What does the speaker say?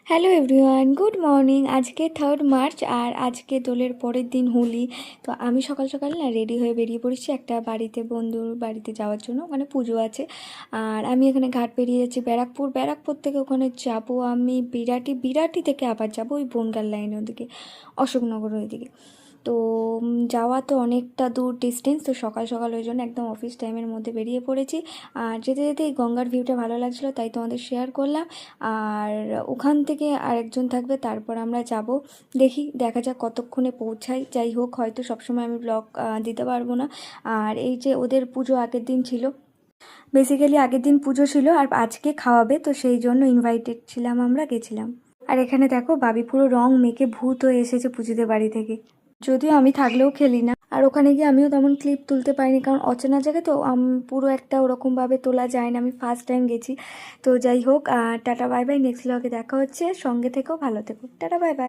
Hello everyone, good morning. আজকে 3rd March আর আজকে দোলের পরের দিন হোলি। তো আমি সকাল সকাল না রেডি হয়ে বেরিয়ে পড়েছি একটা বাড়িতে, বন্ধুর বাড়িতে যাওয়ার জন্য। ওখানে পুজো আছে আর আমি এখানে ঘাট পেরিয়ে যাচ্ছি ব্যারাকপুর থেকে ওখানে যাব আমি বিরাটি থেকে আবার যাব ওই বনগাঁ লাইনের ওদিকে, অশোকনগর ওইদিকে। তো যাওয়া তো অনেকটা দূর ডিস্টেন্স। তো সকাল সকাল ওই জন্য একদম অফিস টাইমের মধ্যে বেরিয়ে পড়েছি। আর যেতে যেতে এই গঙ্গার ভিউটা ভালো লাগছিলো, তাই তোমাদের শেয়ার করলাম। আর ওখান থেকে আরেকজন থাকবে, তারপর আমরা যাব। দেখা যাক কতক্ষণে পৌঁছাই। যাই হোক, হয়তো সবসময় আমি ব্লগ দিতে পারবো না। আর এই যে ওদের পুজো আগের দিন ছিল, বেসিক্যালি আগের দিন পুজো ছিল আর আজকে খাওয়াবে, তো সেই জন্য ইনভাইটেড ছিলাম, আমরা গেছিলাম। আর এখানে দেখো বাবি পুরো রং মেখে ভূত হয়ে এসেছে পুজোতে বাড়ি থেকে। যদিও আমি থাকলেও খেলি না। আর ওখানে গিয়ে আমিও তেমন ক্লিপ তুলতে পারিনি, কারণ অচেনা জায়গায় তো পুরো একটা ওরকমভাবে তোলা যায় না। আমি ফার্স্ট টাইম গেছি। তো যাই হোক, টাটা বাই বাই। নেক্সট ব্লগে দেখা হচ্ছে। সঙ্গে থেকো, ভালো থেকো। Tata bye bye.